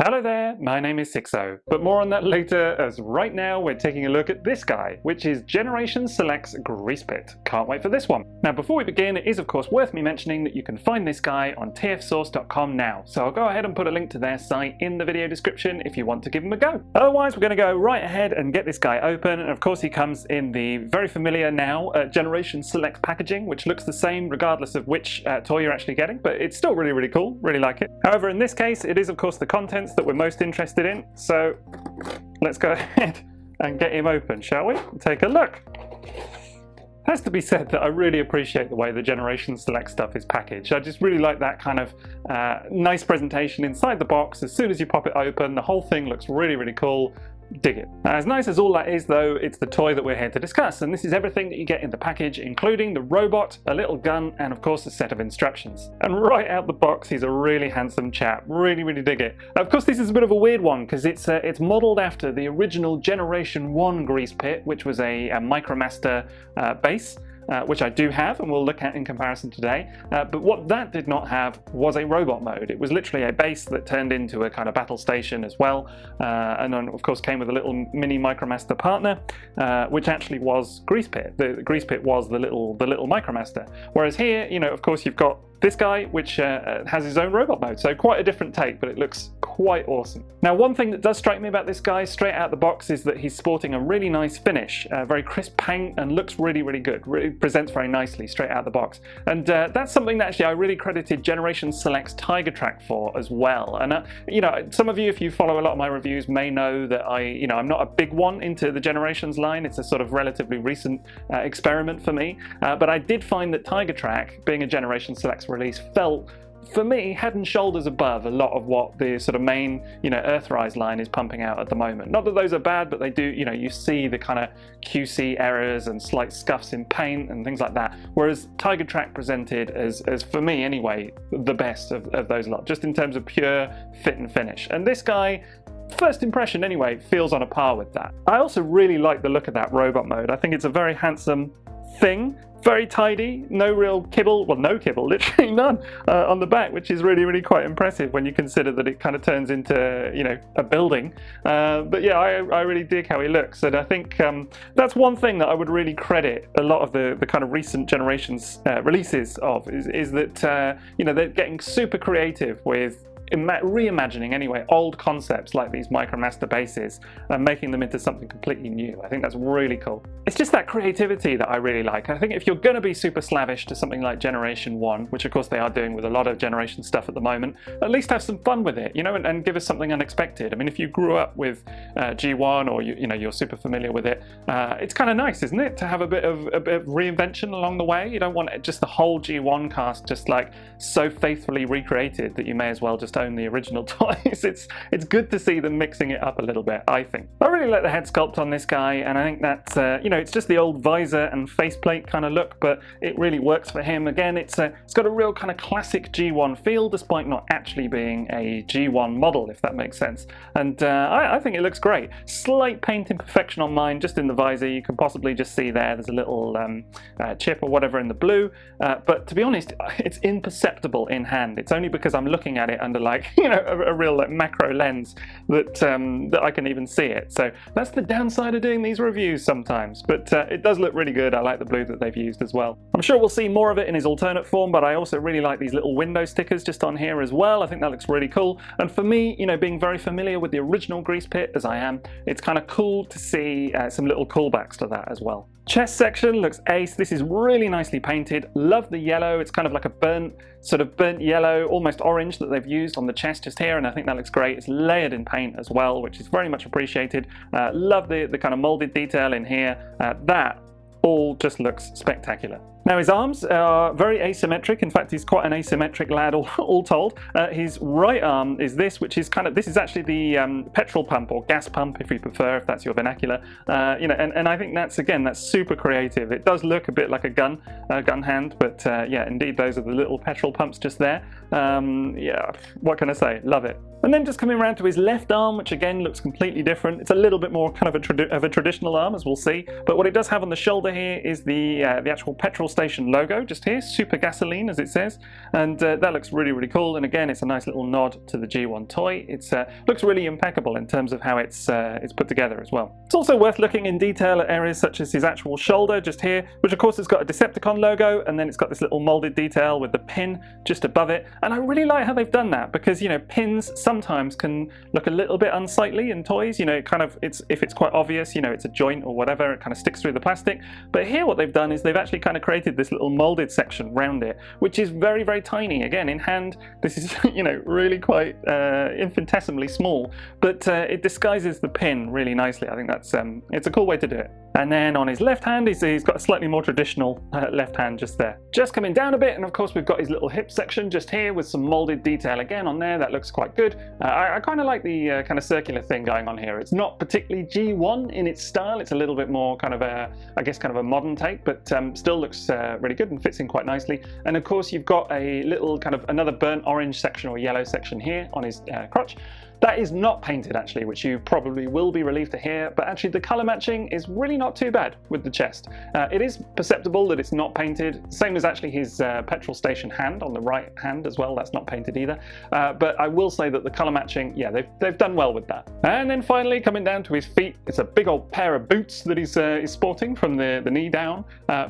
Hello there, my name is Sixo, but more on that later, as right now we're taking a look at this guy, which is Generation Select's Greasepit. Can't wait for this one. Now before we begin, it is of course worth me mentioning that you can find this guy on tfsource.com now, so I'll go ahead and put a link to their site in the video description if you want to give them a go. Otherwise we're going to go right ahead and get this guy open, and of course he comes in the very familiar now Generation Select packaging, which looks the same regardless of which toy you're actually getting, but it's still really cool, really like it. However, in this case it is of course the contents that we're most interested in, so let's go ahead and get him open, shall we? Take a look. It has to be said that I really appreciate the way the Generation Select stuff is packaged. I just really like that kind of nice presentation inside the box. As soon as you pop it open, the whole thing looks really cool. Dig it. As nice as all that is though, it's the toy that we're here to discuss, and this is everything that you get in the package, including the robot, a little gun, and of course a set of instructions. And right out the box he's a really handsome chap. Really dig it. Of course this is a bit of a weird one because it's modelled after the original Generation 1 Greasepit, which was a Micromaster base. Which I do have and we'll look at in comparison today, but what that did not have was a robot mode. It was literally a base that turned into a kind of battle station as well, and then of course came with a little mini Micromaster partner, which actually was Greasepit. The Greasepit was the little Micromaster, whereas here, you know, of course you've got this guy, which has his own robot mode, so quite a different take, but it looks quite awesome. Now one thing that does strike me about this guy straight out the box is that he's sporting a really nice finish, very crisp paint, and looks really good. Really presents very nicely straight out the box, and that's something that actually I really credited Generation Select's Tiger Track for as well. And you know, some of you, if you follow a lot of my reviews, may know that I'm not a big one into the Generations line. It's a sort of relatively recent experiment for me, but I did find that Tiger Track, being a Generation Select's release, felt for me head and shoulders above a lot of what the sort of main, you know, Earthrise line is pumping out at the moment. Not that those are bad, but they do, you know, you see the kind of QC errors and slight scuffs in paint and things like that, whereas Tiger Track presented as for me anyway, the best of those lot, just in terms of pure fit and finish. And this guy, first impression anyway, feels on a par with that. I also really like the look of that robot mode. I think it's a very handsome thing, very tidy, no real kibble, well no kibble, literally none, on the back, which is really quite impressive when you consider that it kind of turns into, you know, a building. But yeah, I really dig how he looks, and I think that's one thing that I would really credit a lot of the kind of recent Generations releases of, is that you know, they're getting super creative with reimagining anyway old concepts like these Micromaster bases and making them into something completely new. I think that's really cool. It's just that creativity that I really like. I think if you're going to be super slavish to something like Generation 1, which of course they are doing with a lot of Generation stuff at the moment, at least have some fun with it, you know, and give us something unexpected. I mean, if you grew up with G1, or you know, you're super familiar with it, it's kind of nice, isn't it, to have a bit of reinvention along the way. You don't want just the whole G1 cast just like so faithfully recreated that you may as well just own the original toys. It's good to see them mixing it up a little bit, I think. I really like the head sculpt on this guy, and I think that you know, it's just the old visor and faceplate kind of look, but it really works for him. Again, it's got a real kind of classic G1 feel, despite not actually being a G1 model, if that makes sense. And I think it looks great. Slight paint imperfection on mine, just in the visor. You can possibly just see there's a little chip or whatever in the blue, but to be honest, it's imperceptible in hand. It's only because I'm looking at it under like, you know, a real like macro lens that I can even see it. So that's the downside of doing these reviews sometimes, but it does look really good. I like the blue that they've used as well. I'm sure we'll see more of it in his alternate form, but I also really like these little window stickers just on here as well. I think that looks really cool, and for me, you know, being very familiar with the original Greasepit as I am, it's kind of cool to see some little callbacks to that as well. Chest section looks ace. This is really nicely painted. Love the yellow. It's kind of like a burnt yellow, almost orange, that they've used on the chest just here, and I think that looks great. It's layered in paint as well, which is very much appreciated. Love the kind of molded detail in here. That all just looks spectacular. Now his arms are very asymmetric. In fact, he's quite an asymmetric lad all told. His right arm is this, which is this is actually the petrol pump, or gas pump if you prefer, if that's your vernacular. You know, and I think that's super creative. It does look a bit like a gun hand, but yeah, indeed those are the little petrol pumps just there. Yeah, what can I say? Love it. And then just coming around to his left arm, which again looks completely different. It's a little bit more kind of a traditional arm, as we'll see. But what it does have on the shoulder here is the actual petrol Station logo just here, Super Gasoline as it says, and that looks really, really cool. And again, it's a nice little nod to the G1 toy. It looks really impeccable in terms of how it's put together as well. It's also worth looking in detail at areas such as his actual shoulder just here, which of course has got a Decepticon logo, and then it's got this little molded detail with the pin just above it. And I really like how they've done that, because, you know, pins sometimes can look a little bit unsightly in toys. You know, if it's quite obvious, you know, it's a joint or whatever, it kind of sticks through the plastic. But here what they've done is they've actually kind of created this little molded section around it, which is very, very tiny. Again, in hand, this is, you know, really quite infinitesimally small, but it disguises the pin really nicely. I think that's it's a cool way to do it. And then on his left hand, he's got a slightly more traditional left hand just there. Just coming down a bit, and of course we've got his little hip section just here with some molded detail again on there. That looks quite good. I kind of like the kind of circular thing going on here. It's not particularly G1 in its style. It's a little bit more kind of a, I guess, kind of a modern take, but still looks really good and fits in quite nicely. And of course you've got a little kind of another burnt orange section or yellow section here on his crotch. That is not painted actually, which you probably will be relieved to hear, but actually the colour matching is really not too bad with the chest. It is perceptible that it's not painted, same as actually his petrol station hand on the right hand as well, that's not painted either. But I will say that the colour matching, yeah, they've done well with that. And then finally coming down to his feet, it's a big old pair of boots that he's sporting from the knee down.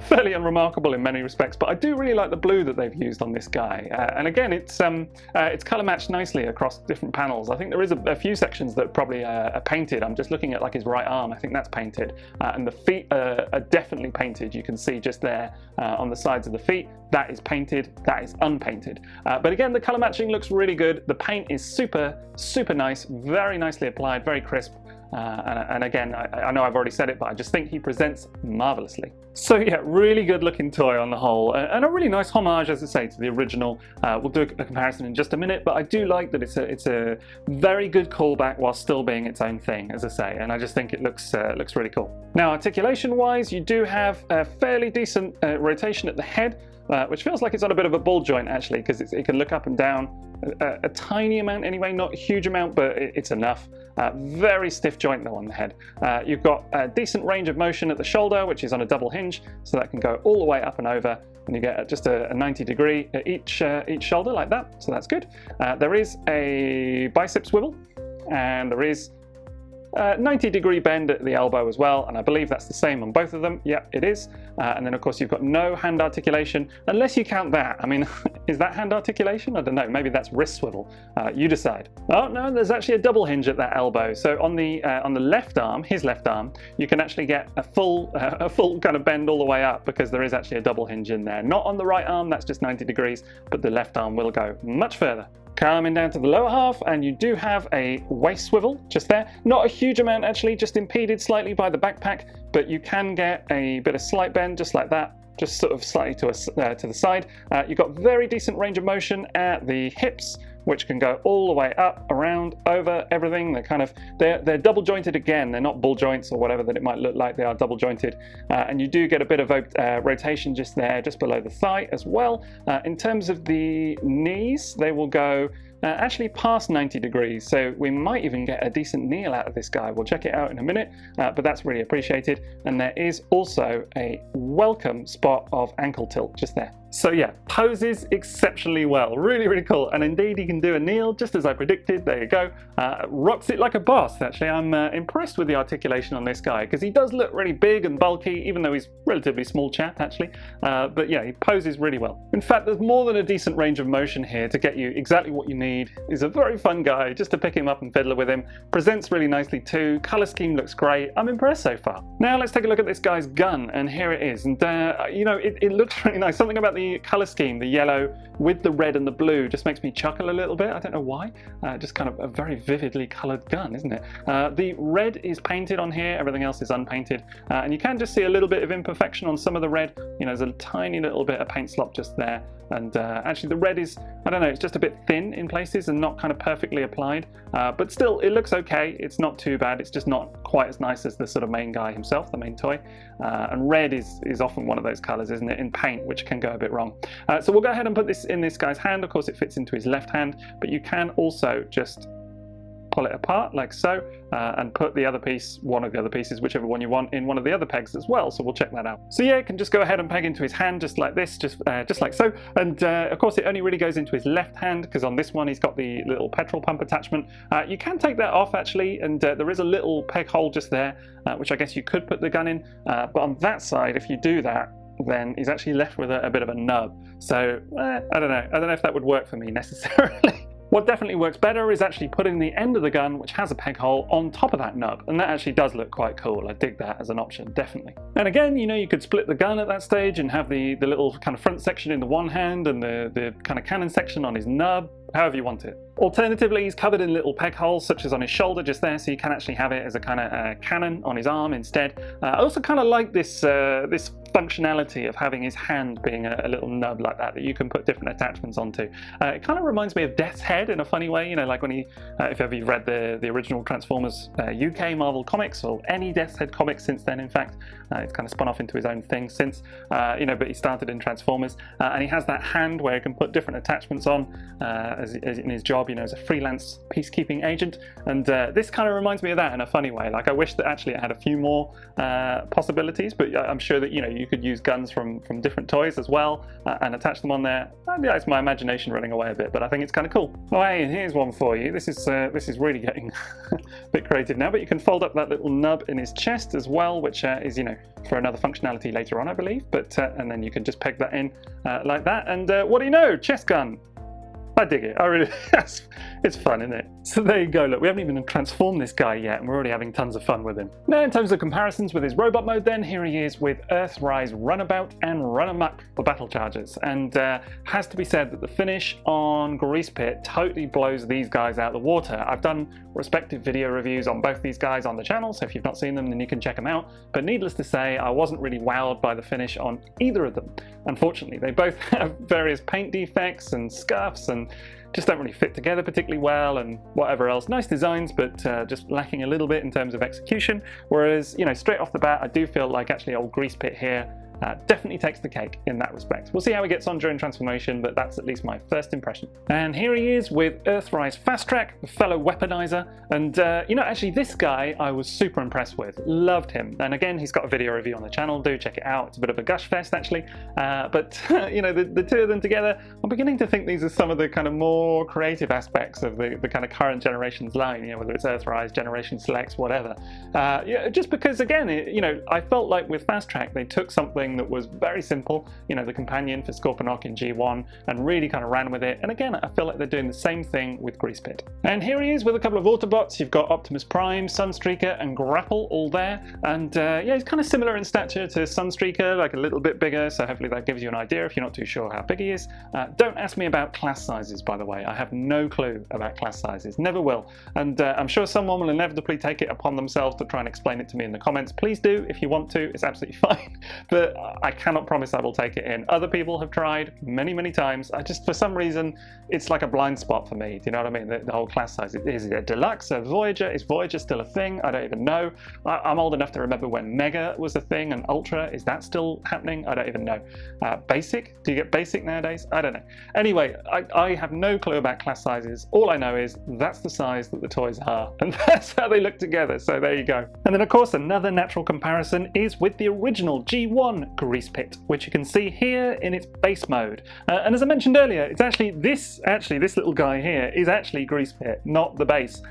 Fairly unremarkable in many respects, but I do really like the blue that they've used on this guy. And again, it's colour matched nicely across different panels. I think there is a few sections that probably are painted. I'm just looking at like his right arm, I think that's painted, and the feet are definitely painted. You can see just there on the sides of the feet, that is painted, that is unpainted. But again, the color matching looks really good. The paint is super, super nice, very nicely applied, very crisp. And again, I know I've already said it, but I just think he presents marvelously. So yeah, really good looking toy on the whole, and a really nice homage, as I say, to the original. We'll do a comparison in just a minute, but I do like that it's a very good callback while still being its own thing, as I say, and I just think it looks really cool. Now, articulation wise, you do have a fairly decent rotation at the head, which feels like it's on a bit of a ball joint actually, because it can look up and down a tiny amount anyway, not a huge amount, but it's enough. Very stiff joint though on the head. You've got a decent range of motion at the shoulder, which is on a double hinge, so that can go all the way up and over, and you get just a 90 degree at each shoulder like that, so that's good. There is a bicep swivel, and there is 90 degree bend at the elbow as well, and I believe that's the same on both of them. Yeah, it is. And then of course you've got no hand articulation, unless you count that. I mean, is that hand articulation? I don't know, maybe that's wrist swivel. You decide. Oh no, there's actually a double hinge at that elbow. So on the left arm, his left arm, you can actually get a full kind of bend all the way up, because there is actually a double hinge in there. Not on the right arm, that's just 90 degrees, but the left arm will go much further. Coming down to the lower half, and you do have a waist swivel just there. Not a huge amount actually, just impeded slightly by the backpack, but you can get a bit of slight bend just like that, just sort of slightly to the side. You've got very decent range of motion at the hips, which can go all the way up, around, over everything. They're double jointed again. They're not ball joints or whatever that it might look like. They are double jointed, and you do get a bit of rotation just there, just below the thigh as well. In terms of the knees, they will go actually past 90 degrees, so we might even get a decent kneel out of this guy. We'll check it out in a minute, but that's really appreciated. And there is also a welcome spot of ankle tilt just there. So yeah, poses exceptionally well, really, really cool. And indeed he can do a kneel just as I predicted. There you go. Rocks it like a boss actually. I'm impressed with the articulation on this guy, because he does look really big and bulky, even though he's a relatively small chap actually. But yeah, he poses really well. In fact, there's more than a decent range of motion here to get you exactly what you need. He's a very fun guy, just to pick him up and fiddle with him. Presents really nicely too. Color scheme looks great. I'm impressed so far. Now let's take a look at this guy's gun, and here it is. And you know, it looks really nice. Something about the color scheme, the yellow with the red and the blue, just makes me chuckle a little bit. I don't know why. Just kind of a very vividly colored gun, isn't it? The red is painted on here, everything else is unpainted, and you can just see a little bit of imperfection on some of the red. You know, there's a tiny little bit of paint slop just there, and actually the red is, I don't know, it's just a bit thin in places and not kind of perfectly applied, but still it looks okay. It's not too bad. It's just not quite as nice as the sort of main guy himself, the main toy. And red is often one of those colors, isn't it, in paint, which can go a bit wrong. So we'll go ahead and put this in this guy's hand. Of course it fits into his left hand, but you can also just pull it apart like so, and put the other piece, one of the other pieces, whichever one you want, in one of the other pegs as well, so we'll check that out. So yeah, it can just go ahead and peg into his hand just like this, just like so, and of course it only really goes into his left hand, because on this one he's got the little petrol pump attachment. You can take that off actually, and there is a little peg hole just there, which I guess you could put the gun in, but on that side, if you do that, then he's actually left with a bit of a nub. So I don't know if that would work for me necessarily. What definitely works better is actually putting the end of the gun, which has a peg hole, on top of that nub, and that actually does look quite cool. I dig that as an option, definitely. And again, you know, you could split the gun at that stage and have the little kind of front section in the one hand and the kind of cannon section on his nub, however you want it. Alternatively, he's covered in little peg holes, such as on his shoulder just there, so you can actually have it as a kind of cannon on his arm instead. I also kind of like this this functionality of having his hand being a little nub like that you can put different attachments onto. It kind of reminds me of Death's Head in a funny way, you know, like when he, if ever you've read the original Transformers UK Marvel comics, or any Death's Head comics since then, in fact. It's kind of spun off into his own thing since, you know, but he started in Transformers, and he has that hand where he can put different attachments on as in his job, you know, as a freelance peacekeeping agent, and this kind of reminds me of that in a funny way. Like, I wish that actually it had a few more possibilities, but I'm sure that, you know, you could use guns from different toys as well and attach them on there. Yeah, it's my imagination running away a bit, but I think it's kind of cool. Oh, hey, here's one for you. This is really getting a bit creative now, but you can fold up that little nub in his chest as well, which is, you know, for another functionality later on, I believe, but and then you can just peg that in like that, and what do you know, chest gun. I dig it. I really, it's fun, isn't it? So there you go. Look, we haven't even transformed this guy yet, and we're already having tons of fun with him. Now, in terms of comparisons with his robot mode, then here he is with Earthrise Runabout and Run Amok for battle charges, and has to be said that the finish on Greasepit totally blows these guys out of the water. I've done respective video reviews on both these guys on the channel, so if you've not seen them, then you can check them out. But needless to say, I wasn't really wowed by the finish on either of them. Unfortunately, they both have various paint defects and scuffs, and just don't really fit together particularly well, and whatever else. Nice designs, but just lacking a little bit in terms of execution. Whereas, you know, straight off the bat, I do feel like actually old Greasepit here definitely takes the cake in that respect. We'll see how he gets on during transformation, but that's at least my first impression. And here he is with Earthrise Fast Track, the fellow weaponizer, and you know, actually this guy I was super impressed with, loved him. And again, he's got a video review on the channel, do check it out. It's a bit of a gush fest actually, but you know, the two of them together, I'm beginning to think these are some of the kind of more creative aspects of the kind of current generation's line, you know, whether it's Earthrise, Generation Selects, whatever. Yeah, just because again, you know, I felt like with Fast Track they took something that was very simple, you know, the companion for Scorponok in G1, and really kind of ran with it. And again, I feel like they're doing the same thing with Greasepit. And here he is with a couple of Autobots. You've got Optimus Prime, Sunstreaker, and Grapple all there. And yeah, he's kind of similar in stature to Sunstreaker, like a little bit bigger, so hopefully that gives you an idea if you're not too sure how big he is. Don't ask me about class sizes, by the way. I have no clue about class sizes, never will. And I'm sure someone will inevitably take it upon themselves to try and explain it to me in the comments. Please do if you want to, it's absolutely fine. But I cannot promise I will take it in. Other people have tried many, many times. I just, for some reason, it's like a blind spot for me. Do you know what I mean? The whole class size. Is it a Deluxe, a Voyager? Is Voyager still a thing? I don't even know. I'm old enough to remember when Mega was a thing and Ultra. Is that still happening? I don't even know. Basic? Do you get Basic nowadays? I don't know. Anyway, I have no clue about class sizes. All I know is that's the size that the toys are, and that's how they look together. So there you go. And then, of course, another natural comparison is with the original G1 Greasepit, which you can see here in its base mode. And as I mentioned earlier, it's actually this little guy here is actually Greasepit, not the base,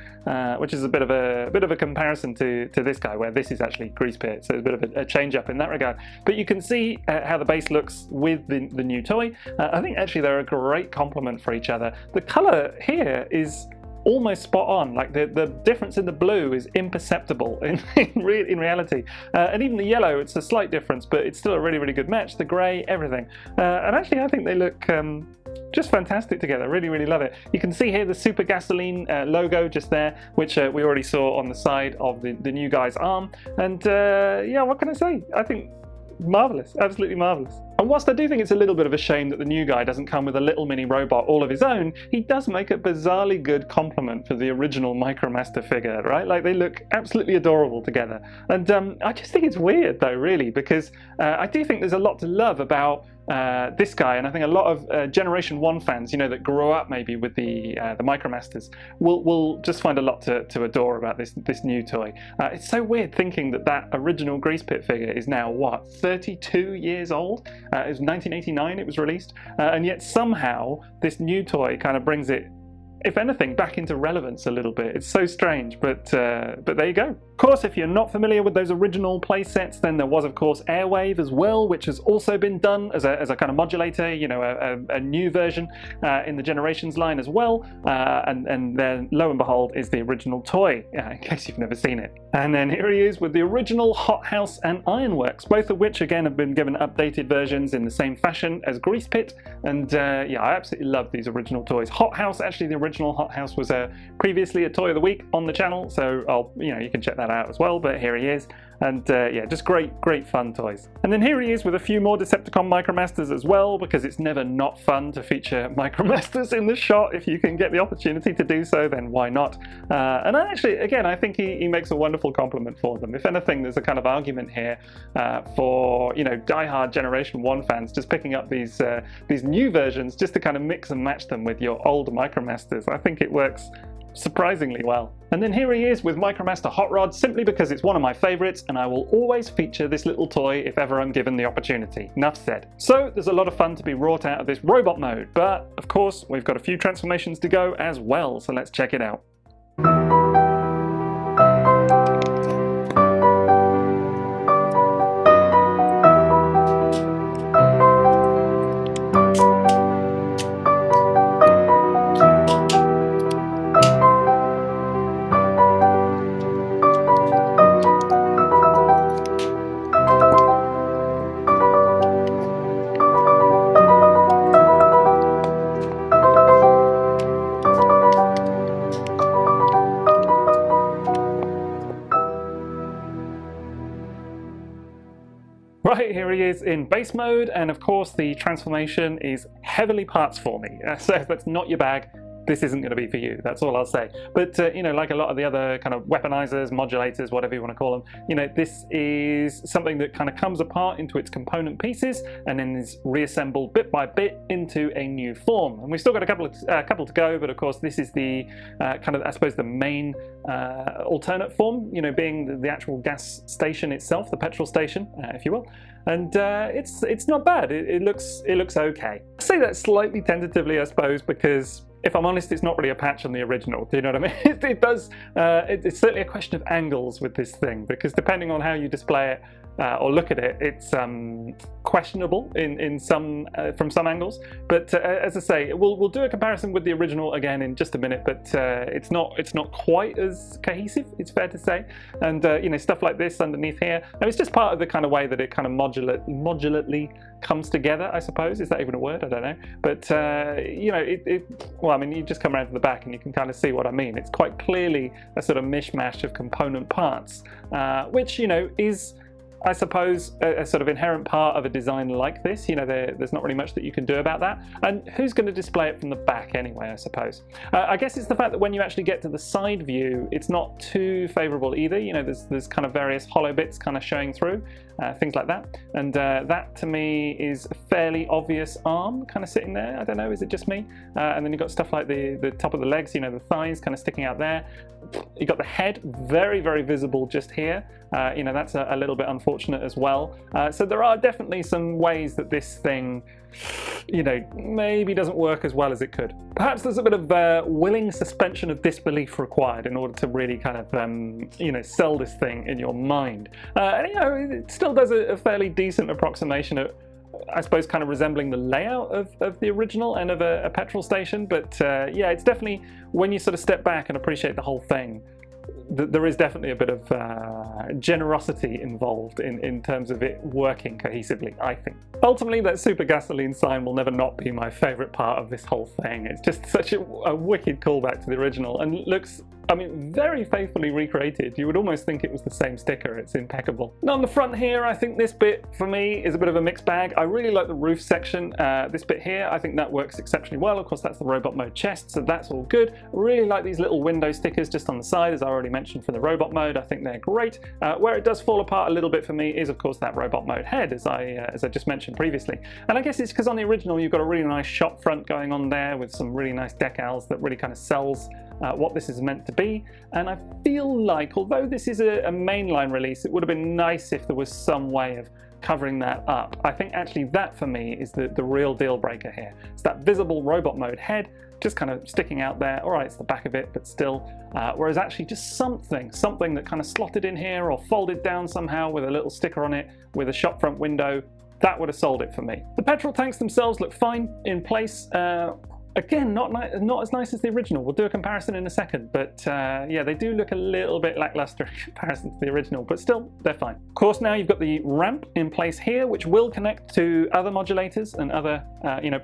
which is a bit of a comparison to this guy, where this is actually Greasepit. So it's a bit of a change up in that regard. But you can see how the base looks with the new toy. I think actually they're a great complement for each other. The color here is almost spot on. Like the difference in the blue is imperceptible in reality, and even the yellow, it's a slight difference, but it's still a really, really good match. The grey, everything, and actually I think they look just fantastic together. Really, really love it. You can see here the Super Gasoline logo just there, which we already saw on the side of the new guy's arm, and yeah, what can I say? I think marvellous, absolutely marvellous. And whilst I do think it's a little bit of a shame that the new guy doesn't come with a little mini robot all of his own, he does make a bizarrely good complement for the original Micromaster figure, right? Like, they look absolutely adorable together. And I just think it's weird though, really, because I do think there's a lot to love about this guy, and I think a lot of Generation 1 fans, that grew up maybe with the Micromasters, will just find a lot to adore about this new toy. It's so weird thinking that original Greasepit figure is now, what, 32 years old? It was 1989 it was released, and yet somehow this new toy kind of brings it, if anything, back into relevance a little bit. It's so strange, but there you go. Of course, if you're not familiar with those original play sets, then there was, of course, Airwave as well, which has also been done as a kind of modulator, a new version in the Generations line as well. And then, lo and behold, is the original toy, in case you've never seen it. And then here he is with the original Hot House and Ironworks, both of which, again, have been given updated versions in the same fashion as Greasepit. And yeah, I absolutely love these original toys. Hot House, actually, the original Hot House was previously a Toy of the Week on the channel, so you can check that out as well, but here he is. And yeah, just great fun toys. And then here he is with a few more Decepticon Micromasters as well, because it's never not fun to feature Micromasters in the shot. If you can get the opportunity to do so, then why not? And actually, again, I think he makes a wonderful compliment for them. If anything, there's a kind of argument here for diehard Generation 1 fans just picking up these new versions just to kind of mix and match them with your old Micromasters. I think it works surprisingly well. And then here he is with Micromaster Hot Rod, simply because it's one of my favourites and I will always feature this little toy if ever I'm given the opportunity. Enough said. So there's a lot of fun to be wrought out of this robot mode, but of course we've got a few transformations to go as well, so let's check it out. Right, here he is in base mode, and of course the transformation is heavily parts for me. So if that's not your bag, this isn't going to be for you. That's all I'll say. But like a lot of the other kind of weaponizers, modulators, whatever you want to call them, this is something that kind of comes apart into its component pieces and then is reassembled bit by bit into a new form. And we've still got a couple to go, but of course this is the kind of, I suppose, the main alternate form, being the actual gas station itself, the petrol station, if you will. And it's not bad. It looks okay. I say that slightly tentatively, I suppose, because if I'm honest, it's not really a patch on the original. Do you know what I mean? It does. It's certainly a question of angles with this thing, because depending on how you display it or look at it, it's questionable from some angles. But as I say, we'll do a comparison with the original again in just a minute. But it's not quite as cohesive, it's fair to say. And stuff like this underneath here, it's just part of the kind of way that it kind of modulately comes together, I suppose. Is that even a word? I don't know. But well, I mean, you just come around to the back and you can kind of see what I mean. It's quite clearly a sort of mishmash of component parts, which is, I suppose, a sort of inherent part of a design like this. There's not really much that you can do about that. And who's going to display it from the back anyway, I suppose? I guess it's the fact that when you actually get to the side view, it's not too favourable either. There's kind of various hollow bits kind of showing through, things like that. And that to me is a fairly obvious arm kind of sitting there. I don't know, is it just me? And then you've got stuff like the top of the legs, the thighs kind of sticking out there. You've got the head very, very visible just here. That's a little bit unfortunate as well. So there are definitely some ways that this thing, maybe doesn't work as well as it could. Perhaps there's a bit of willing suspension of disbelief required in order to really kind of, sell this thing in your mind. It still does a fairly decent approximation of, I suppose, kind of resembling the layout of the original and of a petrol station. But yeah, it's definitely, when you sort of step back and appreciate the whole thing, there is definitely a bit of generosity involved in terms of it working cohesively, I think. Ultimately, that super gasoline sign will never not be my favourite part of this whole thing. It's just such a wicked callback to the original, and looks I mean, very faithfully recreated. You would almost think it was the same sticker. It's impeccable. Now on the front here, I think this bit for me is a bit of a mixed bag. I really like the roof section. This bit here, I think that works exceptionally well. Of course, that's the robot mode chest, so that's all good. I really like these little window stickers just on the side, as I already mentioned for the robot mode. I think they're great. Where it does fall apart a little bit for me is, of course, that robot mode head, as I just mentioned previously. And I guess it's because on the original, you've got a really nice shop front going on there with some really nice decals that really kind of sells what this is meant to be. And I feel like, although this is a mainline release, it would have been nice if there was some way of covering that up. I think actually that for me is the real deal breaker here. It's that visible robot mode head just kind of sticking out there. All right, it's the back of it, but still. Whereas actually just something that kind of slotted in here or folded down somehow with a little sticker on it with a shop front window, that would have sold it for me. The petrol tanks themselves look fine in place. Again, not as nice as the original. We'll do a comparison in a second, but yeah, they do look a little bit lackluster in comparison to the original, but still, they're fine. Of course, now you've got the ramp in place here, which will connect to other modulators and other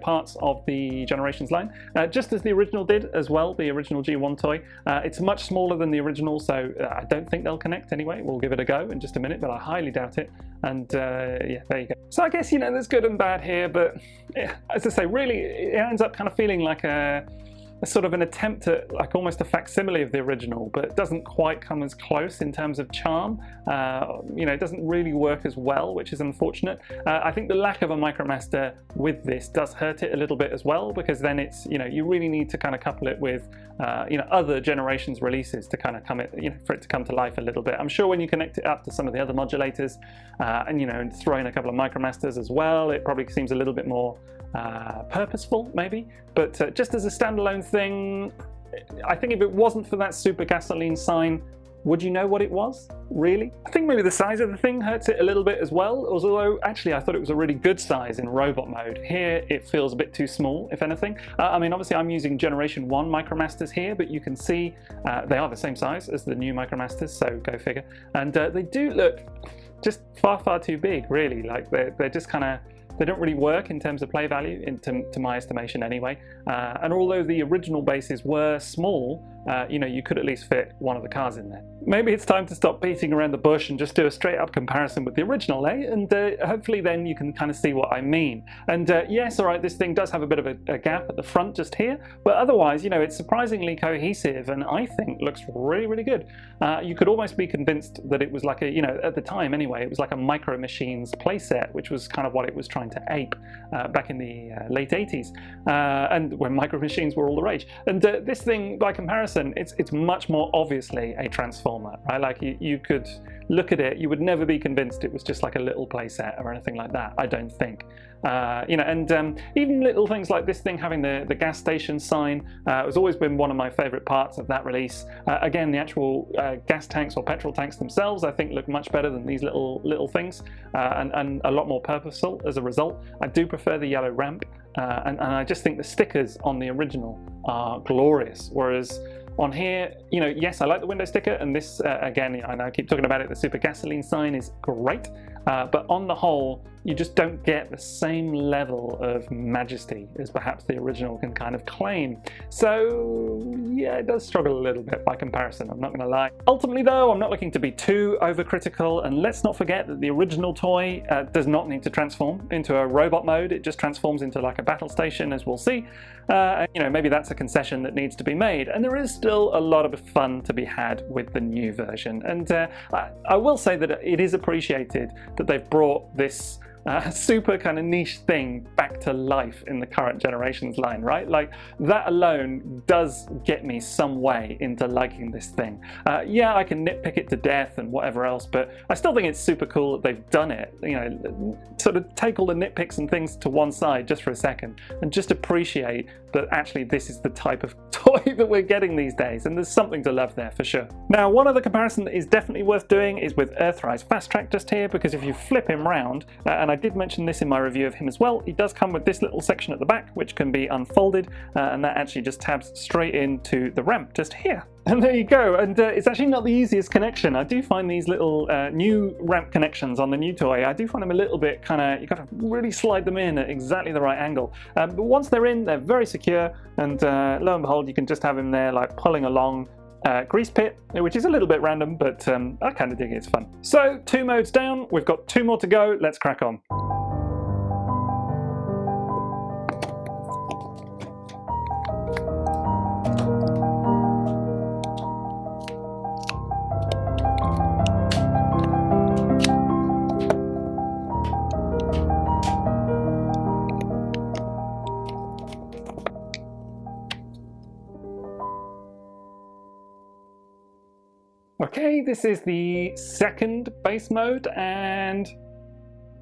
parts of the Generations line, just as the original did as well, the original G1 toy. It's much smaller than the original, so I don't think they'll connect anyway. We'll give it a go in just a minute, but I highly doubt it. And yeah, there you go. So I guess, you know, there's good and bad here, but yeah, as I say, really, it ends up kind of feeling like a sort of an attempt at like almost a facsimile of the original, but it doesn't quite come as close in terms of charm. You know, it doesn't really work as well, which is unfortunate. I think the lack of a Micromaster with this does hurt it a little bit as well, because then it's, you know, you really need to kind of couple it with you know, other Generations releases to kind of come it, you know, for it to come to life a little bit. I'm sure when you connect it up to some of the other modulators and, you know, and throw in a couple of Micromasters as well, it probably seems a little bit more purposeful maybe, but just as a standalone thing, I think if it wasn't for that super gasoline sign, would you know what it was, really? I think maybe the size of the thing hurts it a little bit as well, although actually I thought it was a really good size in robot mode. Here it feels a bit too small, if anything. I mean, obviously I'm using Generation 1 Micromasters here, but you can see they are the same size as the new Micromasters, so go figure. And they do look just far too big, really. Like they're just kind of, they don't really work in terms of play value, to my estimation anyway. And although the original bases were small, you know, you could at least fit one of the cars in there. Maybe it's time to stop beating around the bush and just do a straight up comparison with the original, eh? And hopefully then you can kind of see what I mean. And yes, all right, this thing does have a bit of a gap at the front just here, but otherwise, you know, it's surprisingly cohesive and I think looks really good. You could almost be convinced that it was like a, you know, at the time anyway, it was like a Micro Machines playset, which was kind of what it was trying to ape back in the late 80s, and when Micro Machines were all the rage. And this thing, by comparison, it's much more obviously a transformer, right? Like you could look at it, you would never be convinced it was just like a little playset or anything like that, I don't think. You know, and even little things like this thing having the gas station sign has always been one of my favorite parts of that release. Again, the actual gas tanks or petrol tanks themselves I think look much better than these little things, and a lot more purposeful as a result. I do prefer the yellow ramp, and I just think the stickers on the original are glorious, whereas on here, you know, yes, I like the window sticker, and this, again, I know I keep talking about it, the super gasoline sign is great, but on the whole, you just don't get the same level of majesty as perhaps the original can kind of claim. So yeah, it does struggle a little bit by comparison, I'm not going to lie. Ultimately though, I'm not looking to be too overcritical, and let's not forget that the original toy does not need to transform into a robot mode, it just transforms into like a battle station, as we'll see. You know, maybe that's a concession that needs to be made, and there is still a lot of fun to be had with the new version. And I will say that it is appreciated that they've brought this super kind of niche thing back to life in the current Generations line, right? Like that alone does get me some way into liking this thing. Yeah, I can nitpick it to death and whatever else, but I still think it's super cool that they've done it. You know, sort of take all the nitpicks and things to one side just for a second and just appreciate that actually this is the type of toy that we're getting these days, and there's something to love there for sure. Now, one other comparison that is definitely worth doing is with Earthrise Fast Track just here, because if you flip him round, and I did mention this in my review of him as well, he does come with this little section at the back which can be unfolded, and that actually just tabs straight into the ramp just here. And there you go, and it's actually not the easiest connection. I do find these little new ramp connections on the new toy, I do find them a little bit kind of, you've got to really slide them in at exactly the right angle. But once they're in, they're very secure, and lo and behold, you can just have him there like pulling along Greasepit, which is a little bit random, but I kind of dig it, it's fun. So 2 modes down, we've got 2 more to go, let's crack on. Okay, this is the 2nd base mode, and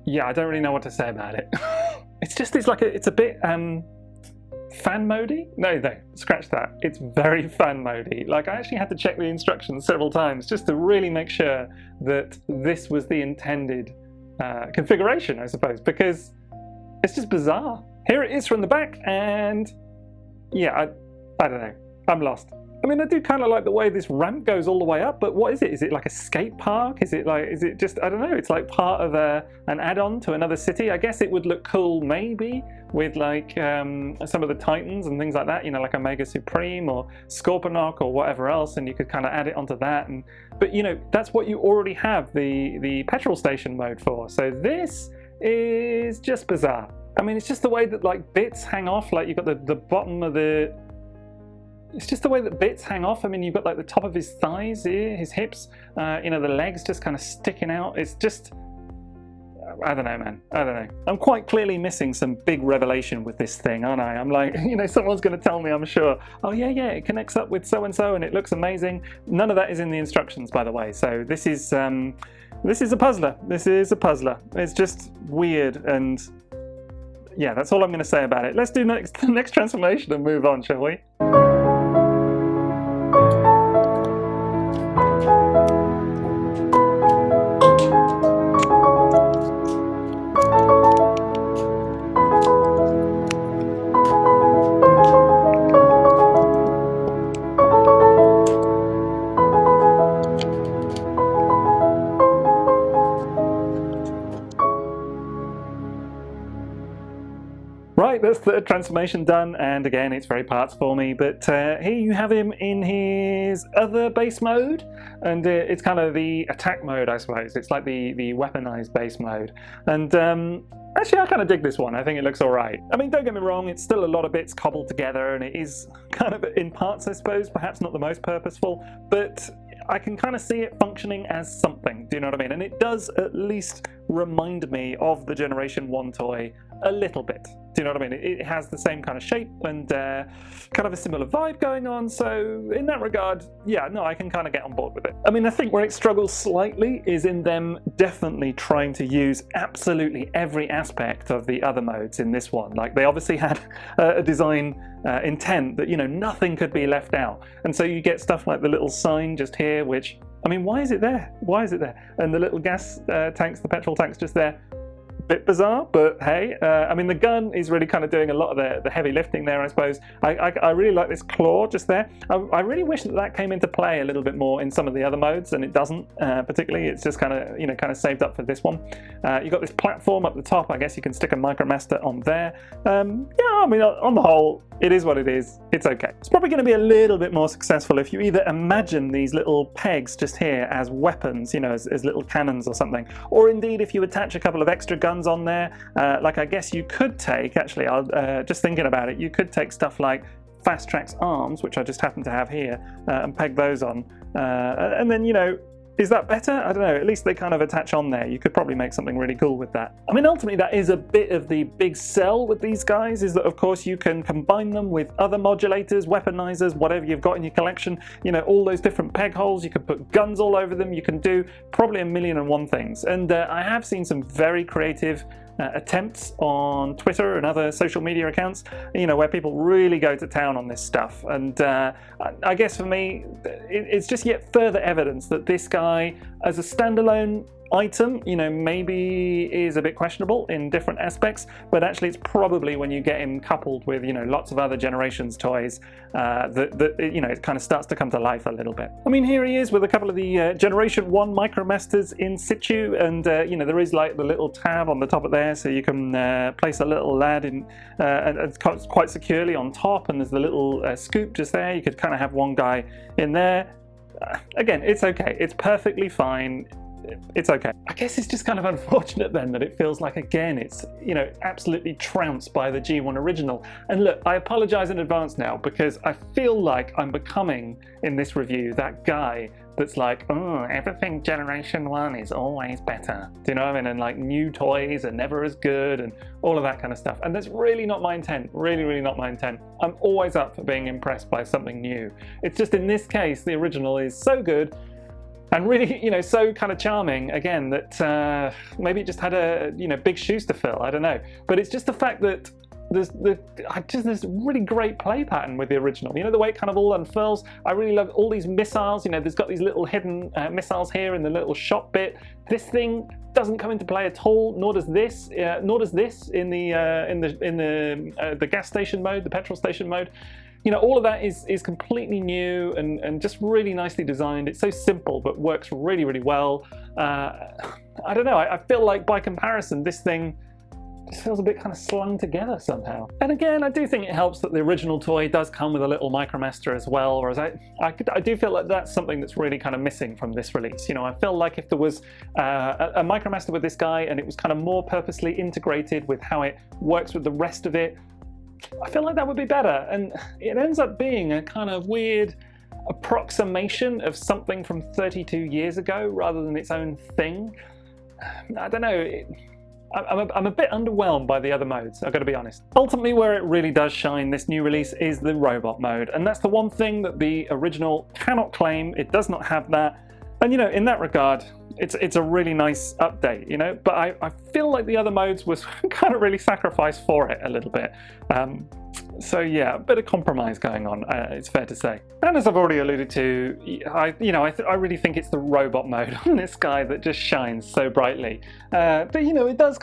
yeah, I don't really know what to say about it. It's a bit fan modey? No, scratch that. It's very fan modey. Like, I actually had to check the instructions several times just to really make sure that this was the intended configuration, I suppose, because it's just bizarre. Here it is from the back, and yeah, I don't know. I'm lost. I mean, I do kind of like the way this ramp goes all the way up, but what is it? Is it like a skate park? Is it just, I don't know, it's like part of an add-on to another city? I guess it would look cool maybe with like some of the Titans and things like that, you know, like Omega Supreme or Scorponok or whatever else, and you could kind of add it onto that. But you know, that's what you already have the petrol station mode for. So this is just bizarre. I mean, it's just the way that like bits hang off, like you've got the bottom of the... It's just the way that bits hang off. I mean, you've got like the top of his thighs here, his hips, you know, the legs just kind of sticking out. It's just, I don't know, man. I don't know. I'm quite clearly missing some big revelation with this thing, aren't I? I'm like, you know, someone's going to tell me, I'm sure, oh yeah, it connects up with so-and-so and it looks amazing. None of that is in the instructions, by the way. So this is a puzzler. This is a puzzler. It's just weird, and yeah, that's all I'm going to say about it. Let's do the next transformation and move on, shall we? Right, that's the transformation done, and again, it's very parts for me, but here you have him in his other base mode, and it's kind of the attack mode, I suppose. It's like the weaponized base mode, and actually I kind of dig this one. I think it looks alright. I mean, don't get me wrong, it's still a lot of bits cobbled together, and it is kind of in parts, I suppose, perhaps not the most purposeful, but I can kind of see it functioning as something, do you know what I mean? And it does at least remind me of the Generation 1 toy a little bit. Do you know what I mean? It has the same kind of shape and kind of a similar vibe going on, so in that regard, yeah, no, I can kind of get on board with it. I mean, I think where it struggles slightly is in them definitely trying to use absolutely every aspect of the other modes in this one. Like, they obviously had a design intent that, you know, nothing could be left out. And so you get stuff like the little sign just here, which, I mean, why is it there? Why is it there? And the little gas tanks, the petrol tanks just there. Bit bizarre, but hey, I mean, the gun is really kind of doing a lot of the heavy lifting there, I suppose. I really like this claw just there. I really wish that came into play a little bit more in some of the other modes, and it doesn't particularly. It's just kind of, you know, kind of saved up for this one. You've got this platform up the top. I guess you can stick a Micromaster on there. Yeah, I mean, on the whole, it is what it is. It's okay. It's probably going to be a little bit more successful if you either imagine these little pegs just here as weapons, you know, as little cannons or something, or indeed if you attach a couple of extra guns on there, like I guess you could take, actually, just thinking about it, you could take stuff like Fast Track's arms, which I just happen to have here, and peg those on, and then, you know, is that better? I don't know, at least they kind of attach on there. You could probably make something really cool with that. I mean, ultimately that is a bit of the big sell with these guys, is that of course you can combine them with other modulators, weaponizers, whatever you've got in your collection, you know, all those different peg holes, you can put guns all over them, you can do probably 1,000,001 things. And I have seen some very creative attempts on Twitter and other social media accounts, you know, where people really go to town on this stuff. And I guess for me, it's just yet further evidence that this guy, as a standalone, item, you know, maybe is a bit questionable in different aspects, but actually it's probably when you get him coupled with, you know, lots of other Generations toys that you know, it kind of starts to come to life a little bit. I mean, here he is with a couple of the Generation 1 Micromasters in situ, and you know, there is like the little tab on the top of there, so you can place a little lad in, and it's quite securely on top, and there's the little scoop just there. You could kind of have one guy in there. Again, it's okay. It's perfectly fine. It's okay. I guess it's just kind of unfortunate then that it feels like, again, it's, you know, absolutely trounced by the G1 original. And look, I apologize in advance now, because I feel like I'm becoming, in this review, that guy that's like, oh, everything Generation 1 is always better. Do you know what I mean? And like, new toys are never as good and all of that kind of stuff. And that's really not my intent. Really, really not my intent. I'm always up for being impressed by something new. It's just in this case, the original is so good and really, you know, so kind of charming, again, that maybe it just had a, you know, big shoes to fill. I don't know. But it's just the fact that there's this really great play pattern with the original. You know, the way it kind of all unfurls. I really love all these missiles. You know, there's got these little hidden missiles here in the little shop bit. This thing doesn't come into play at all. Nor does this. Nor does this in the gas station mode, the petrol station mode. You know, all of that is completely new and just really nicely designed. It's so simple, but works really, really well. I don't know, I feel like by comparison, this thing just feels a bit kind of slung together somehow. And again, I do think it helps that the original toy does come with a little Micromaster as well, whereas I do feel like that's something that's really kind of missing from this release. You know, I feel like if there was a Micromaster with this guy and it was kind of more purposely integrated with how it works with the rest of it, I feel like that would be better. And it ends up being a kind of weird approximation of something from 32 years ago rather than its own thing. I don't know. I'm a bit underwhelmed by the other modes, I've got to be honest. Ultimately, where it really does shine, this new release, is the robot mode. And that's the one thing that the original cannot claim. It does not have that. And, you know, in that regard, it's a really nice update, you know, but I feel like the other modes was kind of really sacrificed for it a little bit. So yeah, a bit of compromise going on, it's fair to say. And as I've already alluded to, I really think it's the robot mode on this guy that just shines so brightly. But, you know, it does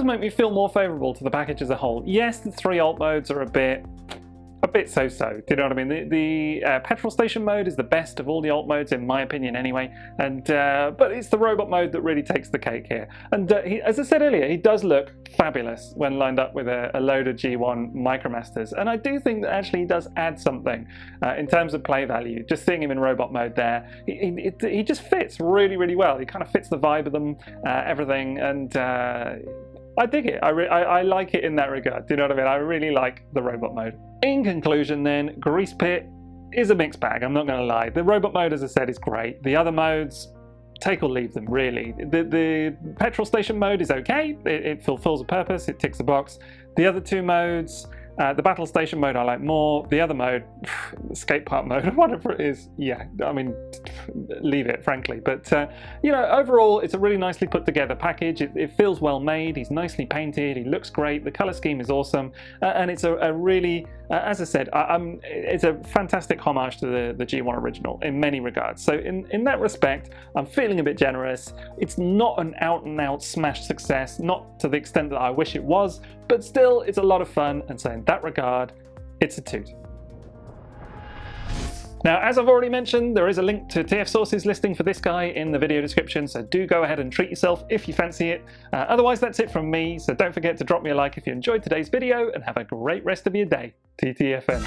make me feel more favourable to the package as a whole. Yes, the 3 alt modes are a bit so-so, do you know what I mean? The petrol station mode is the best of all the alt modes, in my opinion anyway, and but it's the robot mode that really takes the cake here. And as I said earlier, he does look fabulous when lined up with a load of G1 Micromasters, and I do think that actually he does add something in terms of play value. Just seeing him in robot mode there, he just fits really, really well. He kind of fits the vibe of them, everything, and I dig it. I like it in that regard. Do you know what I mean? I really like the robot mode. In conclusion then, Greasepit is a mixed bag, I'm not going to lie. The robot mode, as I said, is great. The other modes, take or leave them, really. The petrol station mode is okay. It fulfills a purpose, it ticks the box. The other 2 modes, the battle station mode I like more. The other mode, skate park mode, whatever it is, yeah, I mean, leave it, frankly. But, you know, overall, it's a really nicely put together package. It feels well made. He's nicely painted. He looks great. The color scheme is awesome. And it's a really, as I said, it's a fantastic homage to the G1 original in many regards. So in that respect, I'm feeling a bit generous. It's not an out-and-out smash success, not to the extent that I wish it was, but still, it's a lot of fun. And so in that regard, it's a toot. Now, as I've already mentioned, there is a link to TF Source's listing for this guy in the video description, so do go ahead and treat yourself if you fancy it. Otherwise, that's it from me, so don't forget to drop me a like if you enjoyed today's video, and have a great rest of your day. TTFN.